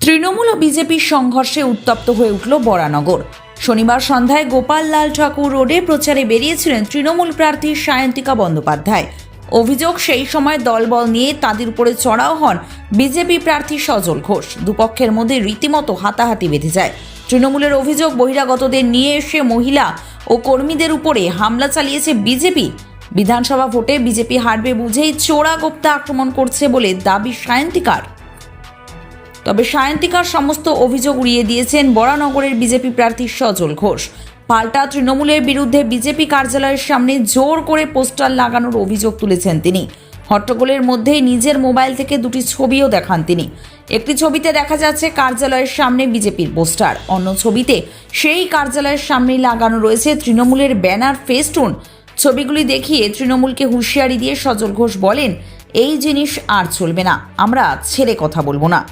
তৃণমূল ও বিজেপির সংঘর্ষে উত্তপ্ত হয়ে উঠল বরানগর। শনিবার সন্ধ্যায় গোপাল লাল ঠাকুর রোডে প্রচারে বেরিয়েছিলেন তৃণমূল প্রার্থী সায়ন্তিকা বন্দ্যোপাধ্যায়। অভিযোগ, সেই সময় দলবল নিয়ে তাদের উপরে চড়াও হন বিজেপি প্রার্থী সজল ঘোষ। দুপক্ষের মধ্যে রীতিমতো হাতাহাতি বেঁধে যায়। তৃণমূলের অভিযোগ, বহিরাগতদের নিয়ে এসে মহিলা ও কর্মীদের উপরে হামলা চালিয়েছে বিজেপি। বিধানসভা ভোটে বিজেপি হারবে বুঝেই চোরাগোপ্তা আক্রমণ করছে বলে দাবি সায়ন্তিকার। তবে সায়ন্তিকার সমস্ত অভিযোগ উড়িয়ে দিয়েছেন বরানগরের বিজেপি প্রার্থী সজল ঘোষ। পাল্টা তৃণমূলের বিরুদ্ধে বিজেপি কার্যালয়ের সামনে জোর করে পোস্টার লাগানোর অভিযোগ তুলেছেন তিনি। হট্টগোলের মধ্যেই নিজের মোবাইল থেকে দুটি ছবিও দেখান তিনি। একটি ছবিতে দেখা যাচ্ছে কার্যালয়ের সামনে বিজেপির পোস্টার, অন্য ছবিতে সেই কার্যালয়ের সামনেই লাগানো রয়েছে তৃণমূলের ব্যানার, ফেস্টুন। ছবিগুলি দেখিয়ে তৃণমূলকে হুঁশিয়ারি দিয়ে সজল ঘোষ বলেন, এই জিনিস আর চলবে না, আমরা ছেড়ে কথা বলবো না।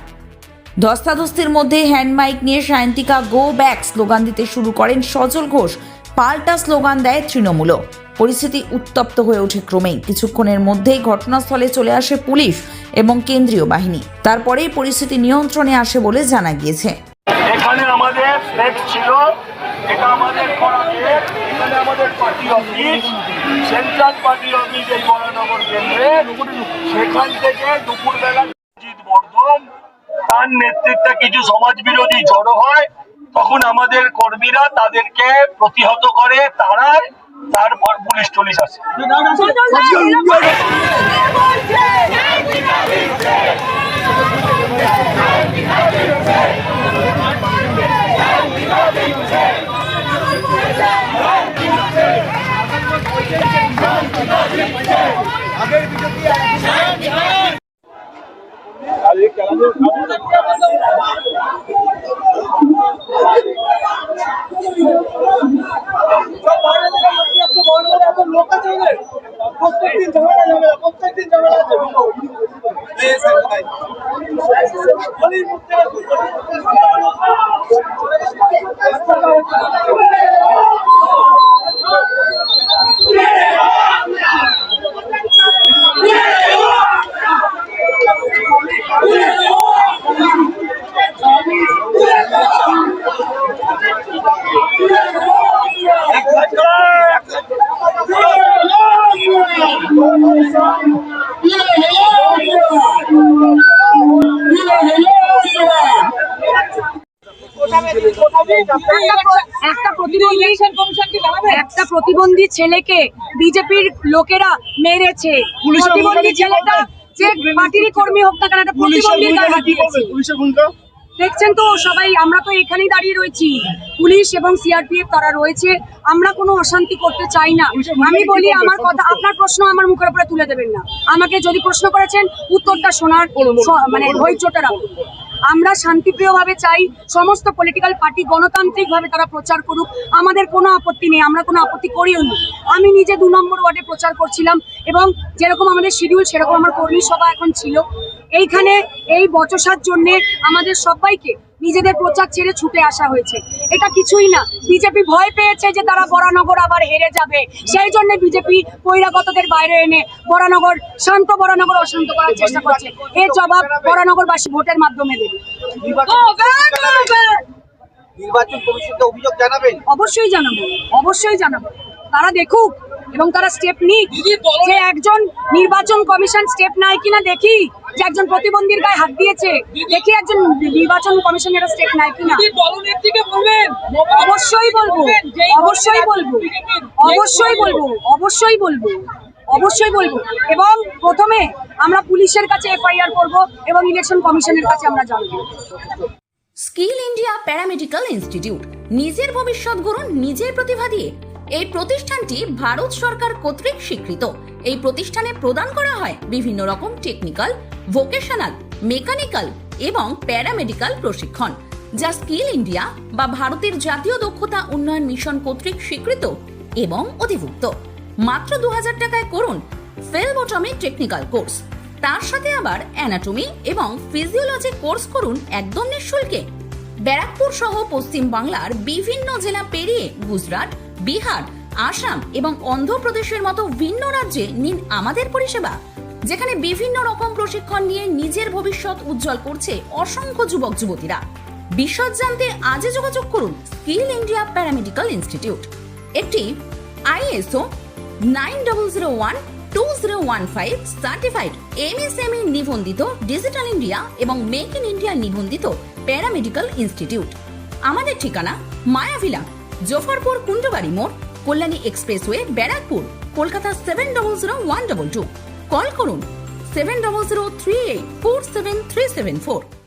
ধস্তাধস্তির মধ্যে হ্যান্ড মাইক নিয়ে সায়ন্তিকা গো ব্যাক স্লোগান দিতে শুরু করেন সজল ঘোষ। পাল্টা স্লোগান দেয় তৃণমূলও। পরিস্থিতি উত্তপ্ত হয়ে ওঠে ক্রমেই। কিছুক্ষণের মধ্যেই ঘটনাস্থলে চলে আসে পুলিশ এবং কেন্দ্রীয় বাহিনী। তারপরেই পরিস্থিতি নিয়ন্ত্রণে আসে বলে জানা গিয়েছে। এখানে আমাদের ফ্লেক্স ছিল, এটা আমাদের এখানে আমাদের party office, central party office এই বরানগর কেন্দ্রে। সেখান থেকে দুপুরবেলা জিৎ বর্ধন তার নেতৃত্বে কিছু সমাজ বিরোধী জড়ো হয়, তখন আমাদের কর্মীরা তাদেরকে প্রতিহত করে, তাড়ায়। তারপর পুলিশ আসে। একটা প্রতিবন্ধী ছেলেকে বিজেপির লোকেরা মেরেছে। প্রতিবন্ধী ছেলেটা যে পার্টিরই কর্মী হোক না কেন, একটা প্রতিবন্ধী গায়ে হাত দিয়েছে। দেখছেন তো সবাই, আমরা তো এখানেই দাঁড়িয়ে রয়েছি, পুলিশ এবং সিআরপিএফ তারা রয়েছে। আমরা কোনো অশান্তি করতে চাই না। আমি বলি আমার কথা, আপনার প্রশ্ন আমার মুখের উপরে তুলে দেবেন না। আমাকে যদি প্রশ্ন করেছেন উত্তরটা শোনার মানে ধৈর্যটা রাখুন। আমরা শান্তিপ্রিয়ভাবে চাই সমস্ত পলিটিক্যাল পার্টি গণতান্ত্রিকভাবে তারা প্রচার করুক, আমাদের কোনো আপত্তি নেই, আমরা কোনো আপত্তি করিও নি। আমি নিজে 2 নম্বর ওয়ার্ডে প্রচার করছিলাম এবং যেরকম আমাদের শিডিউল সেরকম আমার কর্মী সভা এখন ছিল। এইখানে এই বচসার জন্যে আমাদের সবাইকে নিজেদের প্রচার ছেড়ে ছুটে আসা হয়েছে। এটা কিছুই না, বিজেপি ভয় পেয়েছে যে তারা বরানগর আবার হেরে যাবে, সেই জন্য বিজেপি বহিরাগতদের বাইরে এনে শান্ত বরানগর অশান্ত করার চেষ্টা করছে। এর জবাব বরানগরবাসী ভোটের মাধ্যমে দেবে। নির্বাচন কমিশনকে অভিযোগ জানাবেন? অবশ্যই জানাবো, অবশ্যই জানাবো। তারা দেখুক এবং তারা স্টেপ নিক। যে একজন নির্বাচন কমিশন স্টেপ নেয় কিনা দেখি, যে একজন প্রতিবন্ধীর গায়ে হাত দিয়েছে, দেখি একজন নির্বাচন কমিশনের স্টেপ নেয় কিনা। অবশ্যই বলবো, অবশ্যই বলবো, অবশ্যই বলবো, অবশ্যই বলবো, অবশ্যই বলবো। এবং প্রথমে আমরা পুলিশের কাছে এফআইআর করব এবং ইলেকশন কমিশনের কাছে আমরা জানাবো। স্কিল ইন্ডিয়া প্যারামেডিক্যাল ইনস্টিটিউট, নিজের ভবিষ্যৎ গড়ুন নিজের প্রতিভা দিয়ে। এই প্রতিষ্ঠানটি ভারত সরকার কর্তৃক স্বীকৃত। এই প্রতিষ্ঠানে প্রদান করা হয় বিভিন্ন রকম টেকনিক্যাল, ভোকেশনাল, মেকানিক্যাল এবং প্যারামেডিক্যাল প্রশিক্ষণ, যা স্কিল ইন্ডিয়া বা ভারতের জাতীয় দক্ষতা উন্নয়ন মিশন কর্তৃক স্বীকৃত এবং অধিভুক্ত। মাত্র 2000 টাকায় করুন ফেলবোটমি টেকনিক্যাল কোর্স, তার সাথে আবার অ্যানাটমি এবং ফিজিওলজি কোর্স করুন একদম নিঃশুল্কে। ব্যারাকপুর সহ পশ্চিম বাংলার বিভিন্ন জেলা পেরিয়ে গুজরাট, বিহার, আসাম এবং অন্ধ্রপ্রদেশের মতো ভিন্ন রাজ্যে নিন আমাদের পরিষেবা। যেখানে বিভিন্ন রকম প্রশিক্ষণ নিয়ে নিজের ভবিষ্যৎ উজ্জ্বল করছে অসংখ্য যুবক যুবতীরা। বিশদ জানতে আজই যোগাযোগ করুন স্কিল ইন্ডিয়া প্যারামেডিক্যাল ইনস্টিটিউট, একটি ISO 9001-2015 সার্টিফাইড MSME নিবন্ধিত ডিজিটাল ইন্ডিয়া এবং মেক ইন ইন্ডিয়া নিবন্ধিত প্যারামেডিক্যাল ইনস্টিটিউট। আমাদের ঠিকানা মায়াভিলা, জফরপুর কুণ্ডবাড়ি মোড়, কল্যাণী এক্সপ্রেসওয়ে, ব্যারাকপুর, কলকাতা 700122। কল করুন 7003847374।